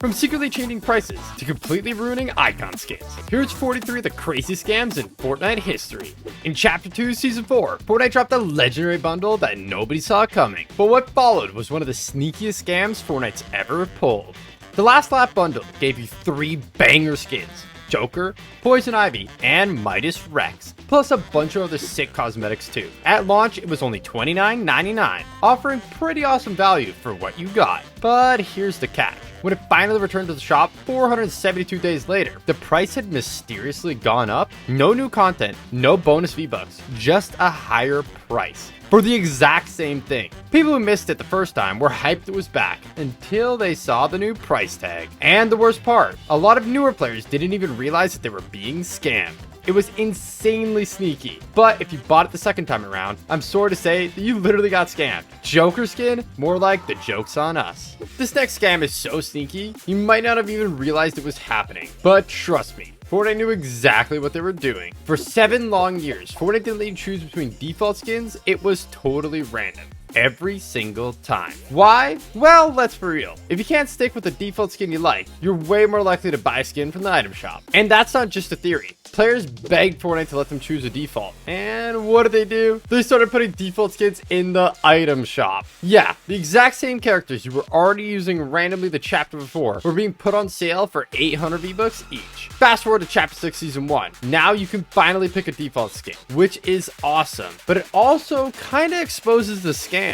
From secretly changing prices to completely ruining icon skins, here's 43 of the craziest scams in Fortnite history. In Chapter 2, Season 4, Fortnite dropped a legendary bundle that nobody saw coming, but what followed was one of the sneakiest scams Fortnite's ever pulled. The Last Lap bundle gave you 3 banger skins: Joker, Poison Ivy, and Midas Rex, plus a bunch of other sick cosmetics too. At launch, it was only $29.99, offering pretty awesome value for what you got. But here's the catch. When it finally returned to the shop 472 days later, the price had mysteriously gone up. No new content, no bonus V-Bucks, just a higher price for the exact same thing. People who missed it the first time were hyped it was back until they saw the new price tag. And the worst part, a lot of newer players didn't even realize that they were being scammed. It was insanely sneaky, but if you bought it the second time around, I'm sorry to say that you literally got scammed. Joker skin? More like the joke's on us. This next scam is so sneaky, you might not have even realized it was happening, but trust me, Fortnite knew exactly what they were doing. For 7 long years, Fortnite didn't let you choose between default skins. It was totally random. Every single time. Why? Well, let's be real. If you can't stick with the default skin you like, you're way more likely to buy a skin from the item shop. And that's not just a theory. Players begged Fortnite to let them choose a default. And what did? They started putting default skins in the item shop. Yeah, the exact same characters you were already using randomly the chapter before were being put on sale for 800 V-Bucks each. Fast forward to Chapter 6 Season 1. Now you can finally pick a default skin, which is awesome. But it also kind of exposes the scam.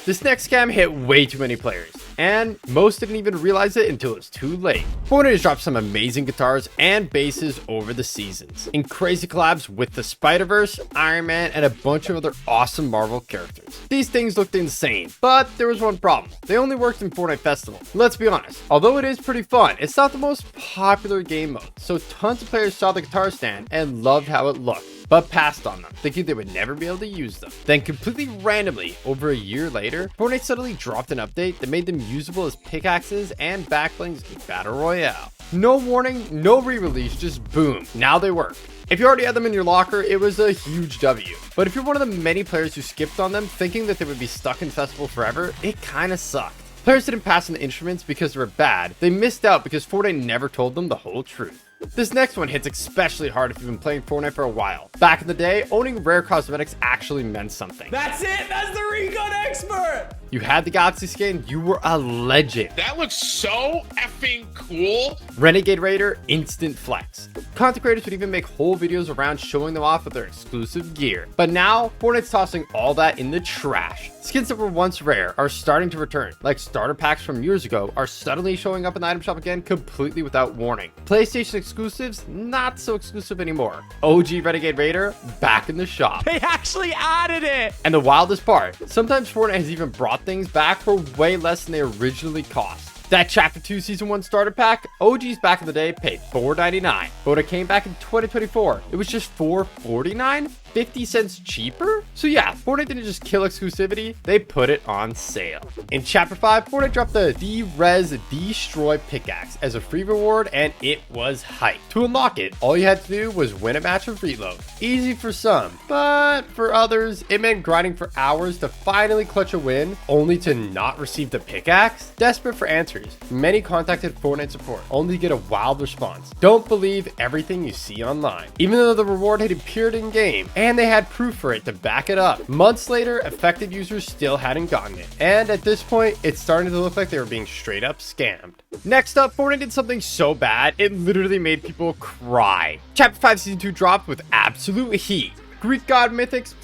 This next scam hit way too many players, and most didn't even realize it until it's too late. Fortnite has dropped some amazing guitars and basses over the seasons, in crazy collabs with the Spider-Verse, Iron Man, and a bunch of other awesome Marvel characters. These things looked insane, but there was one problem. They only worked in Fortnite Festival. Let's be honest, although it is pretty fun, it's not the most popular game mode, so tons of players saw the guitar stand and loved how it looked, but passed on them, thinking they would never be able to use them. Then completely randomly, over a year later, Fortnite suddenly dropped an update that made them usable as pickaxes and backblings in Battle Royale. No warning, no re-release, just boom, now they work. If you already had them in your locker, it was a huge W. But if you're one of the many players who skipped on them, thinking that they would be stuck in Festival forever, it kinda sucked. Players didn't pass on the instruments because they were bad. They missed out because Fortnite never told them the whole truth. This next one hits especially hard if you've been playing Fortnite for a while. Back in the day, owning rare cosmetics actually meant something. That's it! That's the recon expert! You had the Galaxy skin, you were a legend. That looks so effing cool. Renegade Raider, instant flex. Content creators would even make whole videos around showing them off with their exclusive gear. But now, Fortnite's tossing all that in the trash. Skins that were once rare are starting to return, like starter packs from years ago are suddenly showing up in the item shop again completely without warning. PlayStation exclusives, not so exclusive anymore. OG Renegade Raider, back in the shop. They actually added it! And the wildest part, sometimes Fortnite has even brought things back for way less than they originally cost. That Chapter 2 Season 1 starter pack, OGs back in the day paid $4.99. But when it came back in 2024, it was just $4.49? 50 cents cheaper? So yeah, Fortnite didn't just kill exclusivity, they put it on sale. In Chapter 5, Fortnite dropped the D-Res Destroy pickaxe as a free reward, and it was hype. To unlock it, all you had to do was win a match of Reload. Easy for some, but for others, it meant grinding for hours to finally clutch a win, only to not receive the pickaxe. Desperate for answers, many contacted Fortnite support, only to get a wild response. Don't believe everything you see online. Even though the reward had appeared in game, and they had proof for it to back it up. Months later, affected users still hadn't gotten it. And at this point, it's starting to look like they were being straight up scammed. Next up, Fortnite did something so bad, it literally made people cry. Chapter 5 Season 2 dropped with absolute heat. Greek god mythics,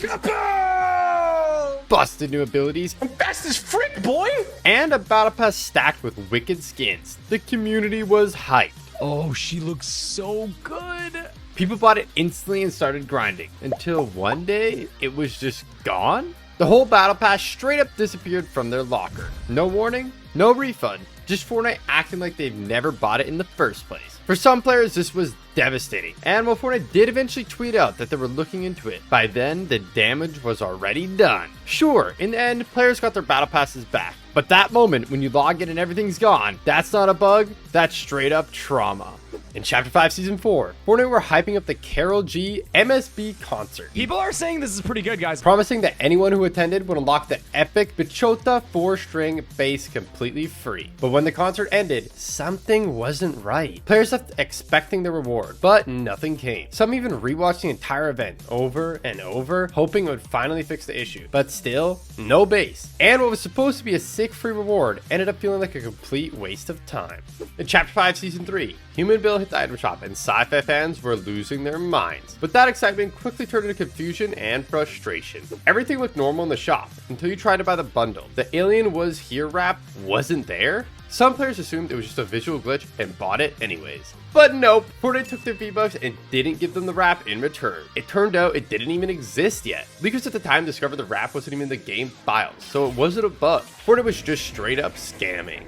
busted new abilities, I'm fast as frick, boy! and a battle pass stacked with wicked skins. The community was hyped. Oh, she looks so good! People bought it instantly and started grinding, until one day, it was just gone? The whole battle pass straight up disappeared from their locker. No warning, no refund, just Fortnite acting like they've never bought it in the first place. For some players, this was devastating, and while Fortnite did eventually tweet out that they were looking into it, by then, the damage was already done. Sure, in the end, players got their battle passes back, but that moment when you log in and everything's gone, that's not a bug, that's straight up trauma. In Chapter 5 Season 4, Fortnite were hyping up the Karol G MSB concert, People are saying this is pretty good, guys. promising that anyone who attended would unlock the epic Bachota 4-string bass completely free. But when the concert ended, something wasn't right. Players left expecting the reward, but nothing came. Some even rewatched the entire event over and over, hoping it would finally fix the issue. But still, no bass. And what was supposed to be a sick free reward ended up feeling like a complete waste of time. In Chapter 5 Season 3, Human Bill hit the item shop and sci-fi fans were losing their minds. But that excitement quickly turned into confusion and frustration. Everything looked normal in the shop until you tried to buy the bundle. The Alien Was Here wrap wasn't there. Some players assumed it was just a visual glitch and bought it anyways. But nope, Fortnite took their V-Bucks and didn't give them the wrap in return. It turned out it didn't even exist yet. Leakers at the time discovered the wrap wasn't even in the game files, so it wasn't a bug. Fortnite was just straight up scamming.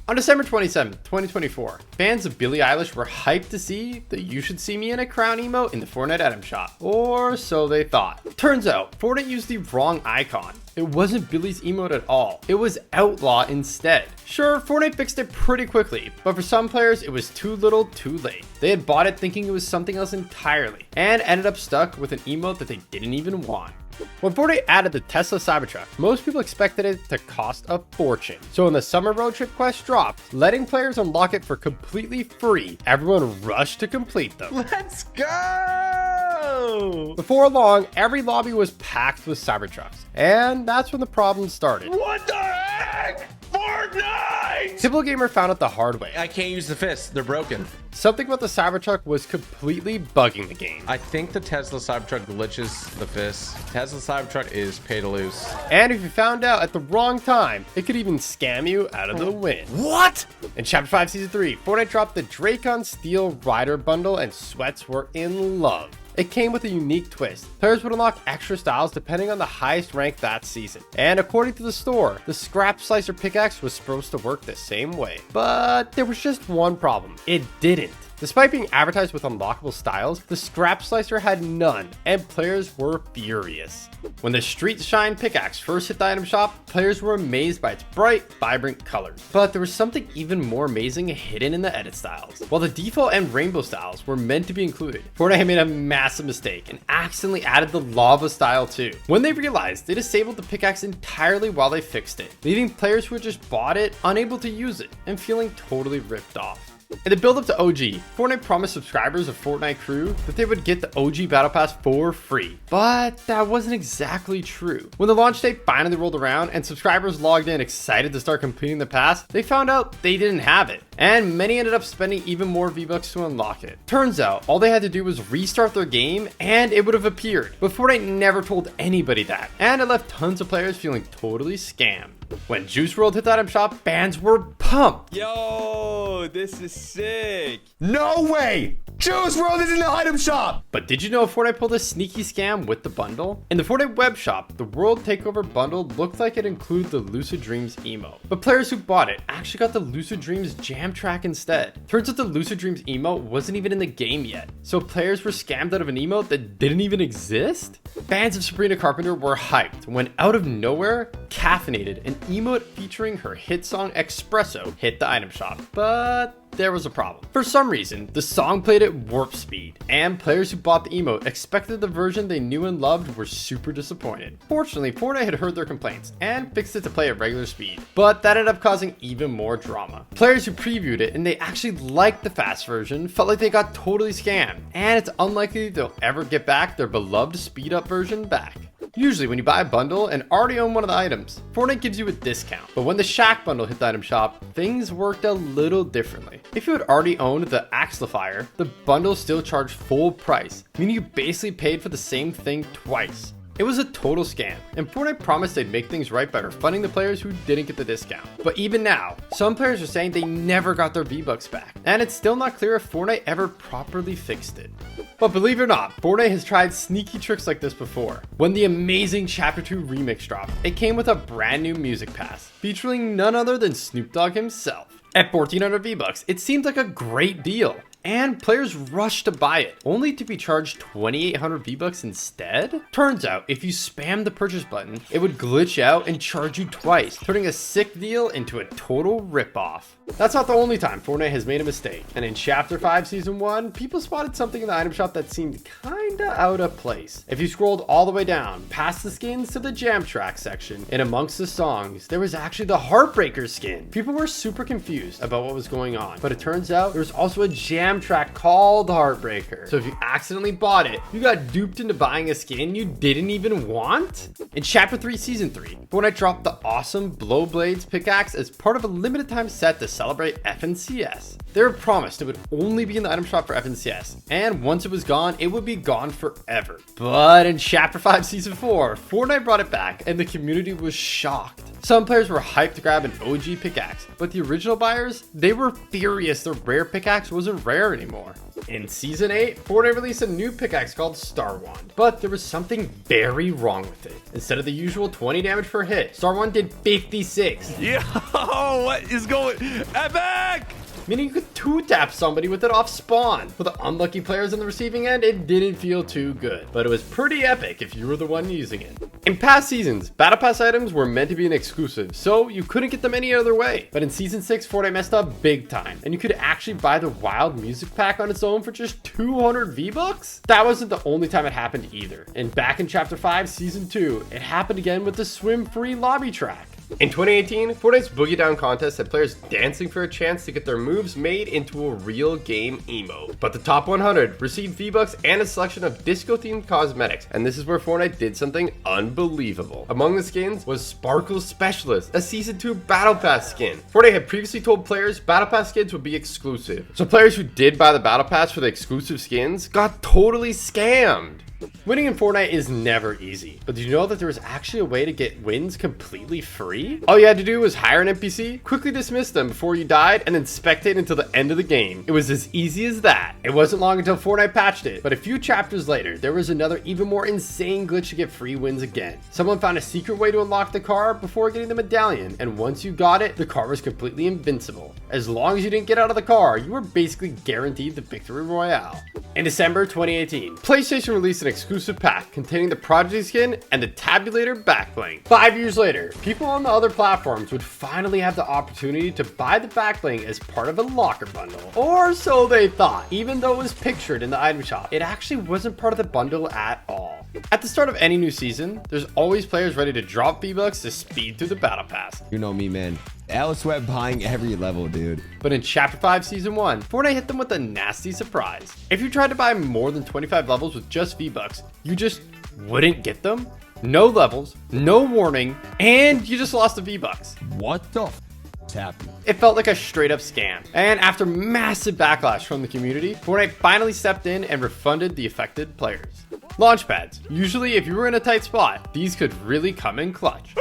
On December 27, 2024, fans of Billie Eilish were hyped to see the You Should See Me in a Crown emote in the Fortnite item shop. Or so they thought. Turns out, Fortnite used the wrong icon. It wasn't Billie's emote at all. It was Outlaw instead. Sure, Fortnite fixed it pretty quickly, but for some players, it was too little too late. They had bought it thinking it was something else entirely, and ended up stuck with an emote that they didn't even want. When Fortnite added the Tesla Cybertruck, most people expected it to cost a fortune. So when the summer road trip quest dropped, letting players unlock it for completely free, everyone rushed to complete them. Let's go! Before long, every lobby was packed with Cybertrucks, and that's when the problem started. What the heck? Fortnite! Typical Gamer found out the hard way. I can't use the fists. They're broken. Something about the Cybertruck was completely bugging the game. I think the Tesla Cybertruck glitches the fists. Tesla Cybertruck is pay to lose. And if you found out at the wrong time, it could even scam you out of the win. What? In Chapter 5 Season 3, Fortnite dropped the Dracon Steel Rider bundle and sweats were in love. It came with a unique twist. Players would unlock extra styles depending on the highest rank that season. And according to the store, the Scrap Slicer pickaxe was supposed to work the same way. But there was just one problem. It didn't. Despite being advertised with unlockable styles, the Scrap Slicer had none, and players were furious. When the Street Shine pickaxe first hit the item shop, players were amazed by its bright, vibrant colors. But there was something even more amazing hidden in the edit styles. While the default and rainbow styles were meant to be included, Fortnite had made a massive mistake and accidentally added the lava style too. When they realized, they disabled the pickaxe entirely while they fixed it, leaving players who had just bought it unable to use it and feeling totally ripped off. In the build up to OG, Fortnite promised subscribers of Fortnite Crew that they would get the OG Battle Pass for free, but that wasn't exactly true. When the launch date finally rolled around and subscribers logged in excited to start completing the pass, they found out they didn't have it, and many ended up spending even more V-Bucks to unlock it. Turns out, all they had to do was restart their game and it would have appeared, but Fortnite never told anybody that, and it left tons of players feeling totally scammed. When Juice WRLD hit the item shop, fans were pumped. Yo, this is sick. No way! Juice WRLD is in the item shop! But did you know Fortnite pulled a sneaky scam with the bundle? In the Fortnite web shop, the World Takeover bundle looked like it included the Lucid Dreams emote. But players who bought it actually got the Lucid Dreams jam track instead. Turns out the Lucid Dreams emote wasn't even in the game yet. So players were scammed out of an emote that didn't even exist? Fans of Sabrina Carpenter were hyped when out of nowhere, Caffeinated, an emote featuring her hit song Espresso, hit the item shop. But there was a problem. For some reason, the song played at warp speed, and players who bought the emote expected the version they knew and loved were super disappointed. Fortunately, Fortnite had heard their complaints and fixed it to play at regular speed, but that ended up causing even more drama. Players who previewed it and they actually liked the fast version felt like they got totally scammed, and it's unlikely they'll ever get back their beloved speed up version back. Usually when you buy a bundle and already own one of the items, Fortnite gives you a discount. But when the Shack bundle hit the item shop, things worked a little differently. If you had already owned the Axlifier, the bundle still charged full price, meaning you basically paid for the same thing twice. It was a total scam, and Fortnite promised they'd make things right by refunding the players who didn't get the discount. But even now, some players are saying they never got their V-Bucks back, and it's still not clear if Fortnite ever properly fixed it. But believe it or not, Fortnite has tried sneaky tricks like this before. When the amazing Chapter 2 remix dropped, it came with a brand new music pass, featuring none other than Snoop Dogg himself. At 1,400 V-Bucks, it seemed like a great deal. and players rushed to buy it, only to be charged 2,800 V-Bucks instead? Turns out, if you spam the purchase button, it would glitch out and charge you twice, turning a sick deal into a total ripoff. That's not the only time Fortnite has made a mistake, and in Chapter 5 Season 1, people spotted something in the item shop that seemed kinda out of place. If you scrolled all the way down, past the skins to the jam track section, and amongst the songs, there was actually the Heartbreaker skin. People were super confused about what was going on, but it turns out there was also a jam track called Heartbreaker. So if you accidentally bought it, you got duped into buying a skin you didn't even want? In Chapter 3 Season 3, Fortnite dropped the awesome Blow Blades pickaxe as part of a limited time set to celebrate FNCS. They were promised it would only be in the item shop for FNCS, and once it was gone, it would be gone forever. But in Chapter 5 Season 4, Fortnite brought it back, and the community was shocked. Some players were hyped to grab an OG pickaxe, but the original buyers, they were furious their rare pickaxe wasn't rare anymore. In Season 8, Fortnite released a new pickaxe called Star Wand, but there was something very wrong with it. Instead of the usual 20 damage per hit, Star Wand did 56. Yo, what is going? Epic! Meaning you could two-tap somebody with it off spawn. For the unlucky players on the receiving end, it didn't feel too good, but it was pretty epic if you were the one using it. In past seasons, Battle Pass items were meant to be an exclusive, so you couldn't get them any other way. But in Season 6, Fortnite messed up big time, and you could actually buy the Wild Music Pack on its own for just 200 V-Bucks? That wasn't the only time it happened either. And back in Chapter 5, Season 2, it happened again with the swim-free lobby track. In 2018, Fortnite's Boogie Down contest had players dancing for a chance to get their moves made into a real game emote. But the top 100 received V-Bucks and a selection of disco-themed cosmetics, and this is where Fortnite did something unbelievable. Among the skins was Sparkle Specialist, a Season 2 Battle Pass skin. Fortnite had previously told players Battle Pass skins would be exclusive, so players who did buy the Battle Pass for the exclusive skins got totally scammed. Winning in Fortnite is never easy, but did you know that there was actually a way to get wins completely free? All you had to do was hire an NPC, quickly dismiss them before you died, and then spectate until the end of the game. It was as easy as that. It wasn't long until Fortnite patched it, but a few chapters later, there was another even more insane glitch to get free wins again. Someone found a secret way to unlock the car before getting the medallion, and once you got it, the car was completely invincible. As long as you didn't get out of the car, you were basically guaranteed the victory royale. In December 2018, PlayStation released an exclusive pack containing the Prodigy skin and the Tabulator backbling. 5 years later, people on the other platforms would finally have the opportunity to buy the backbling as part of a locker bundle. Or so they thought. Even though it was pictured in the item shop, it actually wasn't part of the bundle at all. At the start of any new season, there's always players ready to drop V-Bucks to speed through the battle pass. You know me, man. Alice Web buying every level, dude. But in Chapter 5 Season 1, Fortnite hit them with a nasty surprise. If you tried to buy more than 25 levels with just V-Bucks, you just wouldn't get them. No levels, no warning, and you just lost the V-Bucks. What the f is happening? It felt like a straight up scam. And after massive backlash from the community, Fortnite finally stepped in and refunded the affected players. Launchpads. Usually if you were in a tight spot, these could really come in clutch.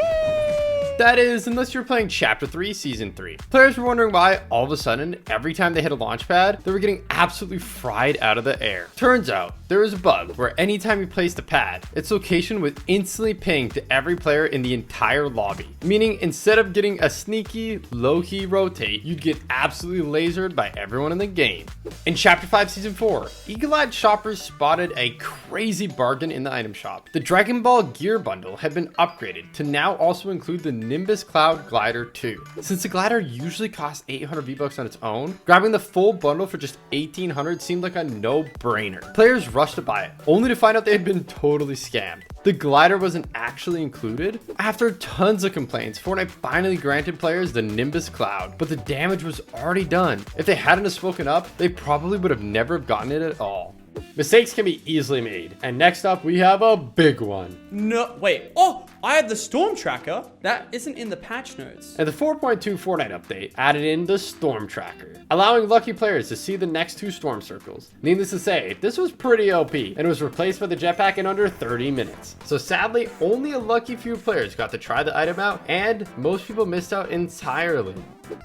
That is, unless you're playing Chapter 3 Season 3. Players were wondering why, all of a sudden, every time they hit a launch pad, they were getting absolutely fried out of the air. Turns out, there was a bug where anytime you placed a pad, its location would instantly ping to every player in the entire lobby. Meaning, instead of getting a sneaky, low-key rotate, you'd get absolutely lasered by everyone in the game. In Chapter 5 Season 4, eagle-eyed shoppers spotted a crazy bargain in the item shop. The Dragon Ball Gear Bundle had been upgraded to now also include the Nimbus Cloud Glider 2. Since the glider usually costs 800 V-Bucks on its own, grabbing the full bundle for just 1,800 seemed like a no-brainer. Players rushed to buy it, only to find out they had been totally scammed. The glider wasn't actually included. After tons of complaints, Fortnite finally granted players the Nimbus Cloud, but the damage was already done. If they hadn't have spoken up, they probably would have never gotten it at all. Mistakes can be easily made. And next up, we have a big one. No, wait. Oh, I had the Storm Tracker. That isn't in the patch notes. And the 4.2 Fortnite update added in the Storm Tracker, allowing lucky players to see the next 2 storm circles. Needless to say, this was pretty OP, and it was replaced by the jetpack in under 30 minutes. So sadly, only a lucky few players got to try the item out, and most people missed out entirely.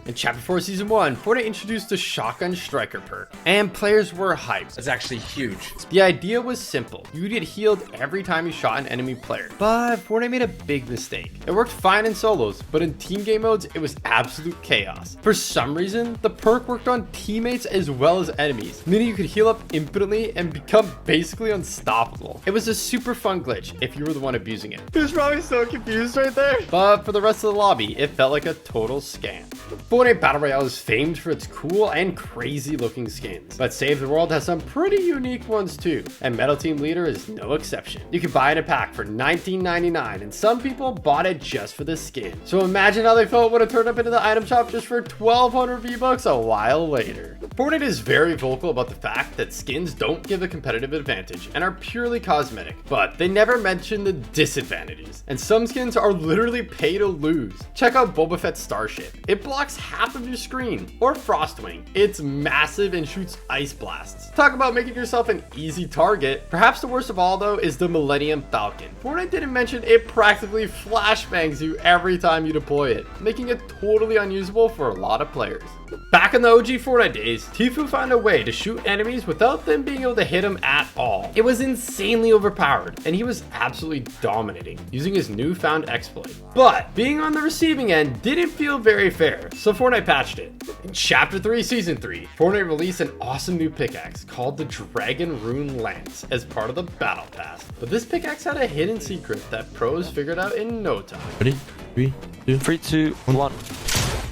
In Chapter 4 Season 1, Fortnite introduced the Shotgun Striker perk, and players were hyped. That's actually huge. The idea was simple. You would get healed every time you shot an enemy player. But Fortnite made a big mistake. It worked fine in solos, but in team game modes, it was absolute chaos. For some reason, the perk worked on teammates as well as enemies, meaning you could heal up infinitely and become basically unstoppable. It was a super fun glitch if you were the one abusing it. He was probably so confused right there. But for the rest of the lobby, it felt like a total scam. Fortnite Battle Royale is famed for its cool and crazy looking skins, but Save the World has some pretty unique ones too, and Metal Team Leader is no exception. You can buy it in a pack for $19.99, and some people bought it just for the skin. So imagine how they felt when it turned up into the item shop just for 1,200 V-Bucks a while later. Fortnite is very vocal about the fact that skins don't give a competitive advantage and are purely cosmetic, but they never mention the disadvantages, and some skins are literally pay to lose. Check out Boba Fett's Starship. It blocks half of your screen, or Frostwing. It's massive and shoots ice blasts. Talk about making yourself an easy target. Perhaps the worst of all though is the Millennium Falcon. Fortnite didn't mention it practically flashbangs you every time you deploy it, making it totally unusable for a lot of players. Back in the OG Fortnite days, Tfue found a way to shoot enemies without them being able to hit him at all. It was insanely overpowered, and he was absolutely dominating, using his newfound exploit. But being on the receiving end didn't feel very fair, so Fortnite patched it. In Chapter 3 Season 3, Fortnite released an awesome new pickaxe called the Dragon Rune Lance as part of the Battle Pass. But this pickaxe had a hidden secret that pros figured out in no time. Ready? 3, 2, 1.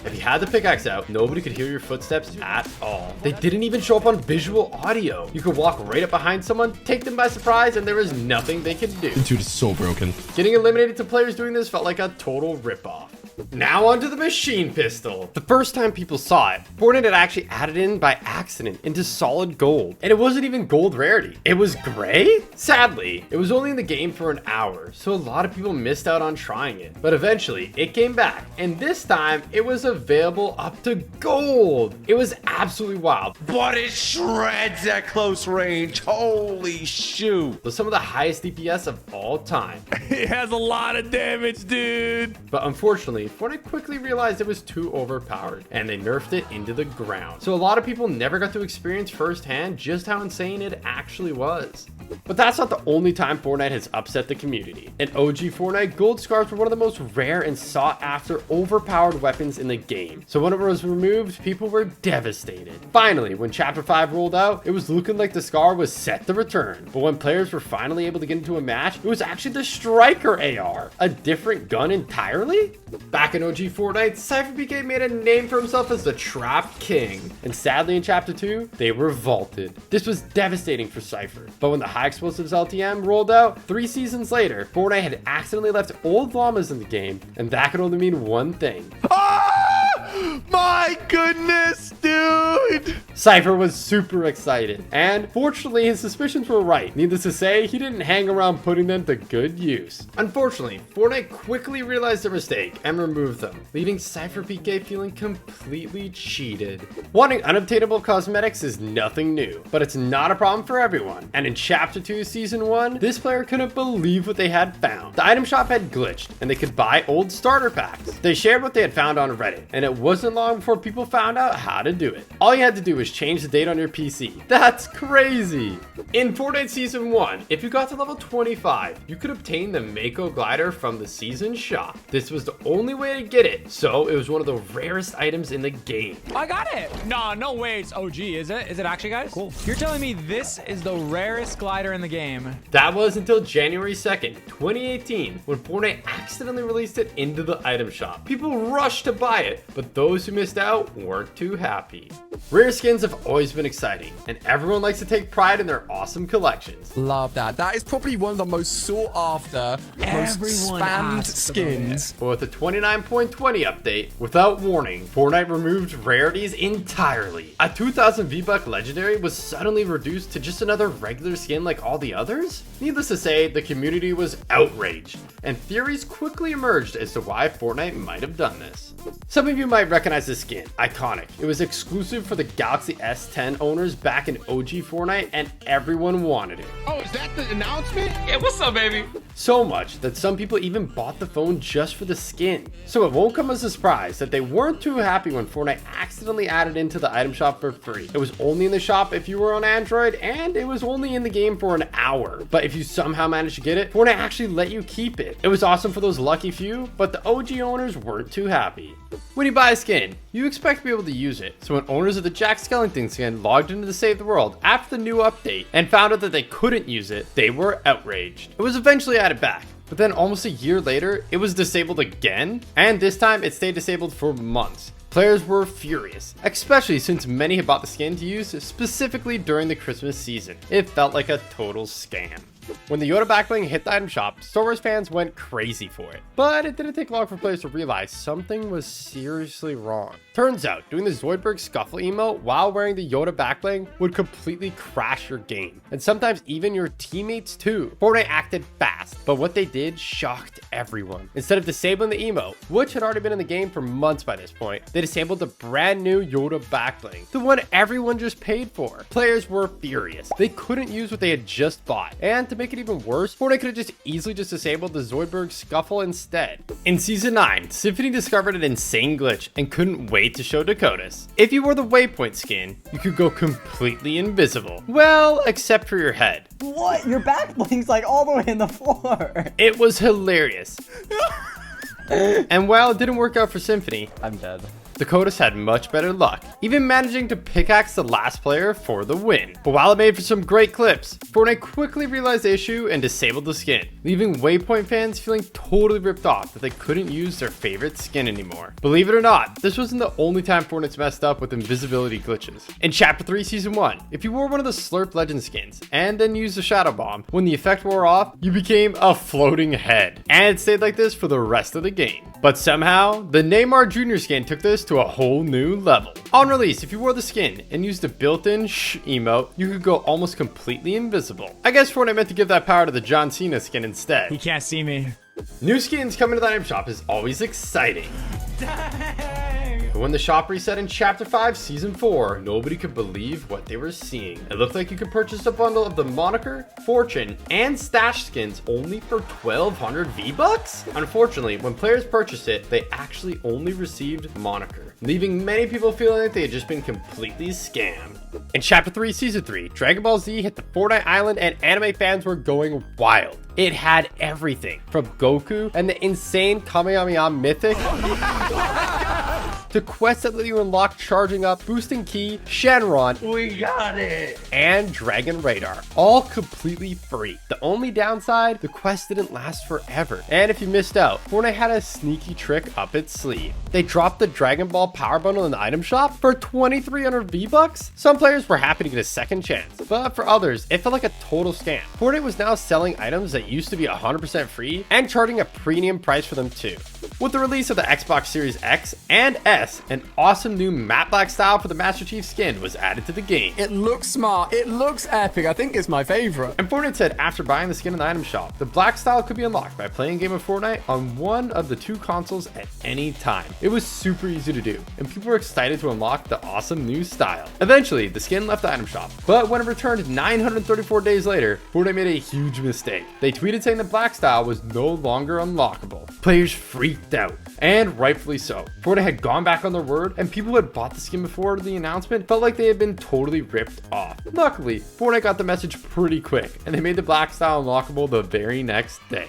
If you had the pickaxe out, nobody could hear your footsteps at all. They didn't even show up on visual audio. You could walk right up behind someone, take them by surprise, and there was nothing they could do. Dude is so broken. Getting eliminated to players doing this felt like a total ripoff. Now onto the machine pistol. The first time people saw it, Fortnite had actually added in by accident into solid gold. And it wasn't even gold rarity. It was gray? Sadly, it was only in the game for an hour, so a lot of people missed out on trying it. But eventually, it came back, and this time, it was available up to gold. It was absolutely wild. But it shreds at close range. Holy shoot. With some of the highest DPS of all time. It has a lot of damage, dude. But unfortunately, Fortnite quickly realized it was too overpowered, and they nerfed it into the ground. So a lot of people never got to experience firsthand just how insane it actually was. But that's not the only time Fortnite has upset the community. In OG Fortnite, gold scars were one of the most rare and sought after overpowered weapons in the game. So when it was removed, people were devastated. Finally, when Chapter 5 rolled out, it was looking like the scar was set to return. But when players were finally able to get into a match, it was actually the Striker AR, a different gun entirely? Back in OG Fortnite, Cypher PK made a name for himself as the Trap King. And sadly in Chapter 2, they were vaulted. This was devastating for Cypher. But when the High Explosives LTM rolled out 3 seasons later, Fortnite had accidentally left old llamas in the game, and that could only mean one thing. My goodness, dude. Cypher was super excited, and fortunately his suspicions were right. Needless to say, he didn't hang around putting them to good use. Unfortunately, Fortnite quickly realized their mistake and removed them, leaving Cypher PK feeling completely cheated. Wanting unobtainable cosmetics is nothing new, but it's not a problem for everyone. And in Chapter 2 Season 1, this player couldn't believe what they had found. The item shop had glitched, and they could buy old starter packs. They shared what they had found on Reddit, and it wasn't long before people found out how to do it. All you had to do was change the date on your PC. That's crazy. In Fortnite Season 1, if you got to level 25, you could obtain the Mako glider from the season shop. This was the only way to get it, so it was one of the rarest items in the game. I got it. No way it's OG, is it? Is it actually, guys? Cool. You're telling me this is the rarest glider in the game? That was until January 2nd, 2018, when Fortnite accidentally released it into the item shop. People rushed to buy it, but those who missed out weren't too happy. Rare skins have always been exciting, and everyone likes to take pride in their awesome collections. Love that. That is probably one of the most sought after, most Everyone spammed asks about skins. But with the 29.20 update, without warning, Fortnite removed rarities entirely. A 2000 V-Buck legendary was suddenly reduced to just another regular skin like all the others? Needless to say, the community was outraged, and theories quickly emerged as to why Fortnite might have done this. Some of you might recognize this skin, Iconic. It was exclusive for the Galaxy S10 owners back in OG Fortnite, and everyone wanted it. Oh, is that the announcement? Yeah, what's up, baby? So much that some people even bought the phone just for the skin. So it won't come as a surprise that they weren't too happy when Fortnite accidentally added into the item shop for free. It was only in the shop if you were on Android, and it was only in the game for an hour. But if you somehow managed to get it, Fortnite actually let you keep it. It was awesome for those lucky few, but the OG owners weren't too happy. When you buy a skin, you expect to be able to use it. So when owners of the Jack Skellington skin logged into the Save the World after the new update and found out that they couldn't use it, they were outraged. It was eventually added back, but then almost a year later, it was disabled again, and this time it stayed disabled for months. Players were furious, especially since many had bought the skin to use specifically during the Christmas season. It felt like a total scam. When the Yoda backbling hit the item shop, Star Wars fans went crazy for it. But it didn't take long for players to realize something was seriously wrong. Turns out, doing the Zoidberg scuffle emote while wearing the Yoda backbling would completely crash your game, and sometimes even your teammates too. Fortnite acted fast, but what they did shocked everyone. Instead of disabling the emote, which had already been in the game for months by this point, they disabled the brand new Yoda backbling, the one everyone just paid for. Players were furious. They couldn't use what they had just bought, and to make it even worse, Fortnite could have just easily disabled the Zoidberg scuffle instead. In Season 9, Symphony discovered an insane glitch and couldn't wait to show Dakotas. If you wore the Waypoint skin, you could go completely invisible. Well, except for your head. What? Your back blink's like all the way in the floor. It was hilarious. And while it didn't work out for Symphony, I'm dead. Dakotas had much better luck, even managing to pickaxe the last player for the win. But while it made for some great clips, Fortnite quickly realized the issue and disabled the skin, leaving Waypoint fans feeling totally ripped off that they couldn't use their favorite skin anymore. Believe it or not, this wasn't the only time Fortnite's messed up with invisibility glitches. In Chapter 3 Season 1, if you wore one of the Slurp Legend skins and then used the Shadow Bomb, when the effect wore off, you became a floating head. And it stayed like this for the rest of the game. But somehow, the Neymar Jr. skin took this to a whole new level. Unreleased, if you wore the skin and used the built-in shh emote, you could go almost completely invisible. I guess Fortnite meant to give that power to the John Cena skin instead. He can't see me. New skins coming to the item shop is always exciting. But when the shop reset in Chapter 5 Season 4, nobody could believe what they were seeing. It looked like you could purchase a bundle of the Moniker, Fortune, and Stash skins only for 1,200 V-Bucks? Unfortunately, when players purchased it, they actually only received Moniker, leaving many people feeling like they had just been completely scammed. In Chapter 3 Season 3, Dragon Ball Z hit the Fortnite Island and anime fans were going wild. It had everything from Goku and the insane Kamehameha Mythic to quests that let you unlock Charging Up, Boosting Key, Shenron, We got it. and Dragon Radar, all completely free. The only downside, the quest didn't last forever. And if you missed out, Fortnite had a sneaky trick up its sleeve. They dropped the Dragon Ball Power Bundle in the item shop for 2,300 V-Bucks. Some players were happy to get a second chance, but for others, it felt like a total scam. Fortnite was now selling items that used to be 100% free and charging a premium price for them too. With the release of the Xbox Series X and S, an awesome new matte black style for the Master Chief skin was added to the game. It looks smart. It looks epic. I think it's my favorite. And Fortnite said after buying the skin in the item shop, the black style could be unlocked by playing a game of Fortnite on one of the two consoles at any time. It was super easy to do, and people were excited to unlock the awesome new style. Eventually, the skin left the item shop, but when it returned 934 days later, Fortnite made a huge mistake. They tweeted saying the black style was no longer unlockable. Players freaked out, and rightfully so. Fortnite had gone back on their word, and people who had bought the skin before the announcement felt like they had been totally ripped off. Luckily, Fortnite got the message pretty quick, and they made the black style unlockable the very next day.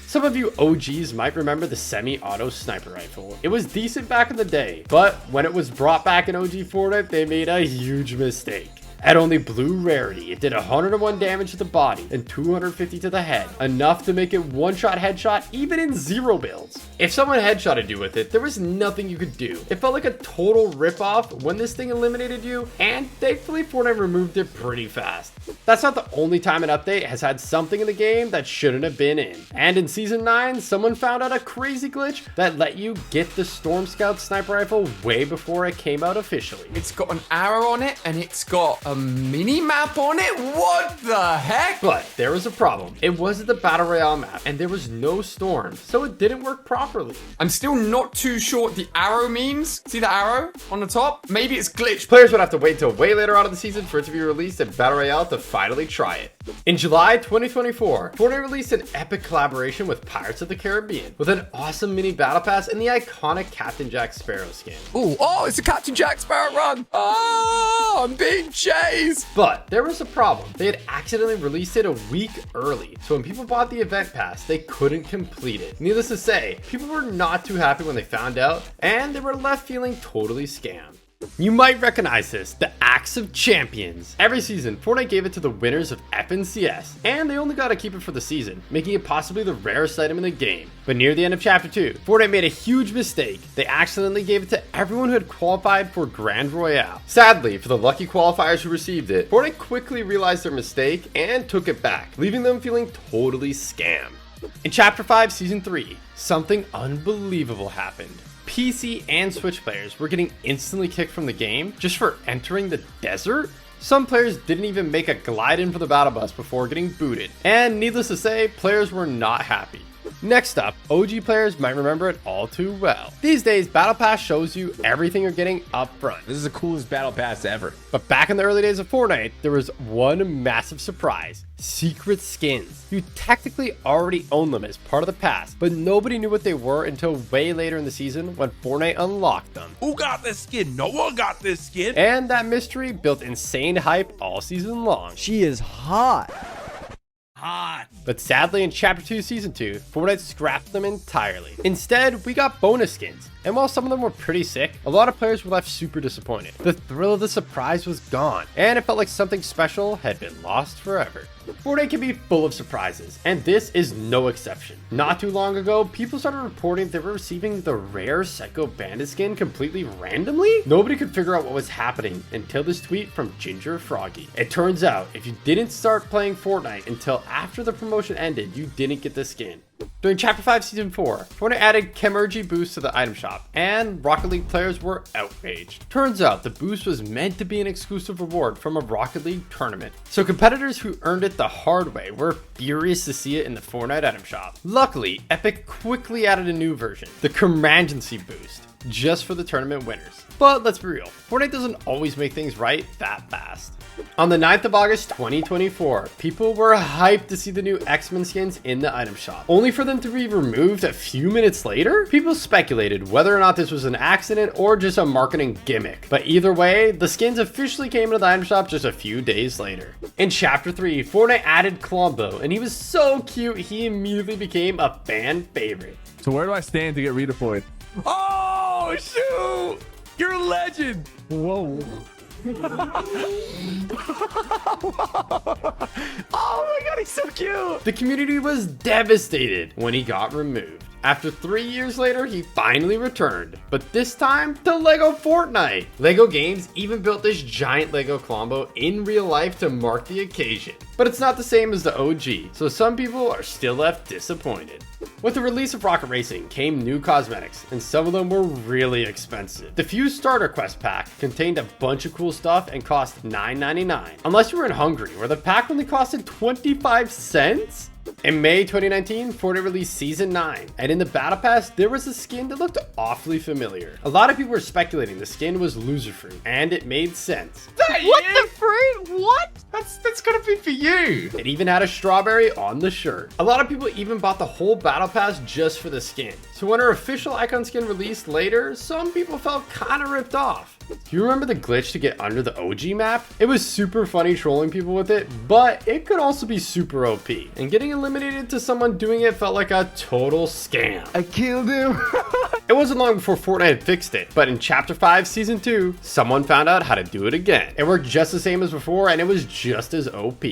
Some of you OGs might remember the semi-auto sniper rifle. It was decent back in the day, but when it was brought back in OG Fortnite, they made a huge mistake. At only blue rarity, it did 101 damage to the body and 250 to the head, enough to make it one-shot headshot even in zero builds. If someone headshotted you with it, there was nothing you could do. It felt like a total rip-off when this thing eliminated you, and thankfully Fortnite removed it pretty fast. That's not the only time an update has had something in the game that shouldn't have been in. And in Season 9, someone found out a crazy glitch that let you get the Storm Scout sniper rifle way before it came out officially. It's got an arrow on it and it's got a mini map on it. What the heck? But there was a problem. It wasn't the Battle Royale map and there was no storm, so it didn't work properly. I'm still not too sure what the arrow means. See the arrow on the top? Maybe it's glitched. Players would have to wait till way later on in the season for it to be released in Battle Royale to finally try it. In July 2024, Fortnite released an epic collaboration with Pirates of the Caribbean with an awesome mini battle pass and the iconic Captain Jack Sparrow skin. Ooh, oh, it's a Captain Jack Sparrow run. Oh, I'm being chased. But there was a problem. They had accidentally released it a week early, so when people bought the event pass, they couldn't complete it. Needless to say, people were not too happy when they found out, and they were left feeling totally scammed. You might recognize this, the Axe of Champions. Every season, Fortnite gave it to the winners of FNCS, and they only got to keep it for the season, making it possibly the rarest item in the game. But near the end of Chapter 2, Fortnite made a huge mistake. They accidentally gave it to everyone who had qualified for Grand Royale. Sadly, for the lucky qualifiers who received it, Fortnite quickly realized their mistake and took it back, leaving them feeling totally scammed. In Chapter 5, Season 3, something unbelievable happened. PC and Switch players were getting instantly kicked from the game just for entering the desert. Some players didn't even make a glide in for the battle bus before getting booted, and needless to say, players were not happy. Next up, OG players might remember it all too well. These days, Battle Pass shows you everything you're getting up front. This is the coolest battle pass ever. But back in the early days of Fortnite, there was one massive surprise: secret skins. You technically already own them as part of the pass, but nobody knew what they were until way later in the season when Fortnite unlocked them. Who got this skin? No one got this skin. And that mystery built insane hype all season long. She is hot. But sadly, in Chapter 2 Season 2, Fortnite scrapped them entirely. Instead, we got bonus skins, and while some of them were pretty sick, a lot of players were left super disappointed. The thrill of the surprise was gone, and it felt like something special had been lost forever. Fortnite can be full of surprises, and this is no exception. Not too long ago, people started reporting they were receiving the rare Psycho Bandit skin completely randomly. Nobody could figure out what was happening until this tweet from Ginger Froggy. It turns out, if you didn't start playing Fortnite until after the promotion ended, you didn't get the skin. During Chapter 5 Season 4, Fortnite added Chemergy boosts to the item shop, and Rocket League players were outraged. Turns out the boost was meant to be an exclusive reward from a Rocket League tournament, so competitors who earned it the hard way were furious to see it in the Fortnite item shop. Luckily, Epic quickly added a new version, the Commandency boost, just for the tournament winners. But let's be real, Fortnite doesn't always make things right that fast. On the 9th of August 2024, people were hyped to see the new X-Men skins in the item shop, only for them to be removed a few minutes later. People speculated whether or not this was an accident or just a marketing gimmick, but either way, the skins officially came into the item shop just a few days later. In Chapter 3, Fortnite added Columbo, and he was so cute he immediately became a fan favorite. So where do I stand to get redeployed? Oh, shoot! You're a legend! Whoa. Oh my god, he's so cute! The community was devastated when he got removed. After 3 years later, he finally returned, but this time to Lego Fortnite. Lego Games even built this giant Lego Columbo in real life to mark the occasion. But it's not the same as the OG, so some people are still left disappointed. With the release of Rocket Racing came new cosmetics, and some of them were really expensive. The Fuse Starter Quest pack contained a bunch of cool stuff and cost $9.99. Unless you were in Hungary, where the pack only costed 25 cents? In May 2019, Fortnite released Season 9, and in the Battle Pass, there was a skin that looked awfully familiar. A lot of people were speculating the skin was Loserfruit, and it made sense. What the fruit? What? That's gonna be for you. It even had a strawberry on the shirt. A lot of people even bought the whole Battle Pass just for the skin. So when her official icon skin released later, some people felt kinda ripped off. Do you remember the glitch to get under the OG map? It was super funny trolling people with it, but it could also be super OP. And getting eliminated to someone doing it felt like a total scam. I killed him! It wasn't long before Fortnite had fixed it, but in Chapter 5 Season 2, someone found out how to do it again. It worked just the same as before, and it was just as OP.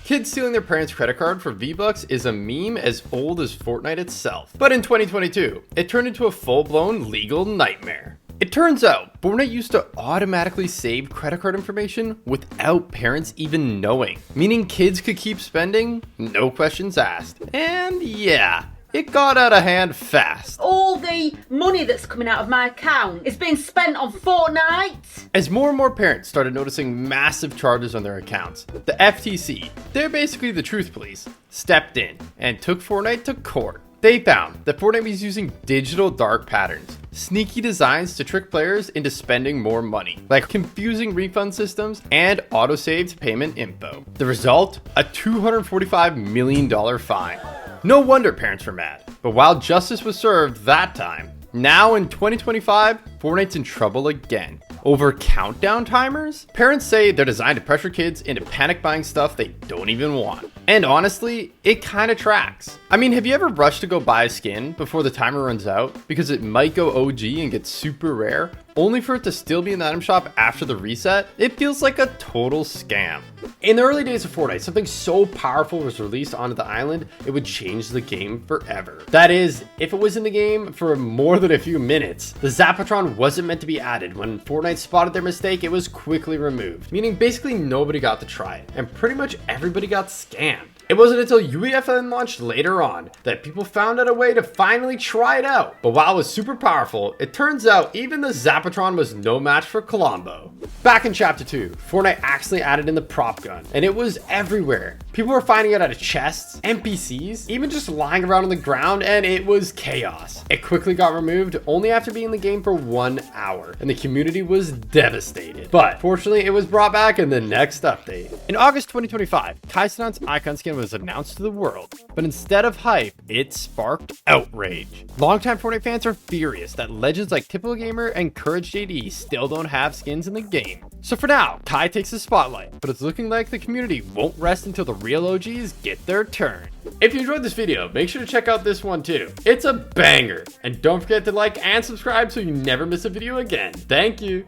Kids stealing their parents' credit card for V-Bucks is a meme as old as Fortnite itself. But in 2022, it turned into a full-blown legal nightmare. It turns out Fortnite used to automatically save credit card information without parents even knowing, meaning kids could keep spending, no questions asked. And yeah, it got out of hand fast. All the money that's coming out of my account is being spent on Fortnite. As more and more parents started noticing massive charges on their accounts, the FTC, they're basically the truth police, stepped in and took Fortnite to court. They found that Fortnite was using digital dark patterns, sneaky designs to trick players into spending more money, like confusing refund systems and auto-saved payment info. The result? A $245 million fine. No wonder parents were mad. But while justice was served that time, now in 2025, Fortnite's in trouble again. Over countdown timers? Parents say they're designed to pressure kids into panic buying stuff they don't even want. And honestly, it kind of tracks. I mean, have you ever rushed to go buy a skin before the timer runs out because it might go OG and get super rare, only for it to still be in the item shop after the reset? It feels like a total scam. In the early days of Fortnite, something so powerful was released onto the island, it would change the game forever. That is, if it was in the game for more than a few minutes. The Zapotron wasn't meant to be added. When Fortnite spotted their mistake, it was quickly removed, meaning basically nobody got to try it, and pretty much everybody got scammed. It wasn't until UEFN launched later on that people found out a way to finally try it out. But while it was super powerful, it turns out even the Zapotron was no match for Columbo. Back in Chapter 2, Fortnite accidentally added in the prop gun, and it was everywhere. People were finding it out of chests, NPCs, even just lying around on the ground, and it was chaos. It quickly got removed only after being in the game for 1 hour, and the community was devastated. But fortunately, it was brought back in the next update. In August 2025, Kaisenon's icon skin was announced to the world, but instead of hype, it sparked outrage. Longtime Fortnite fans are furious that legends like Typical Gamer and Courage JD still don't have skins in the game. So for now, Kai takes the spotlight, but it's looking like the community won't rest until the real OGs get their turn. If you enjoyed this video, make sure to check out this one too. It's a banger, and don't forget to like and subscribe so you never miss a video again. Thank you.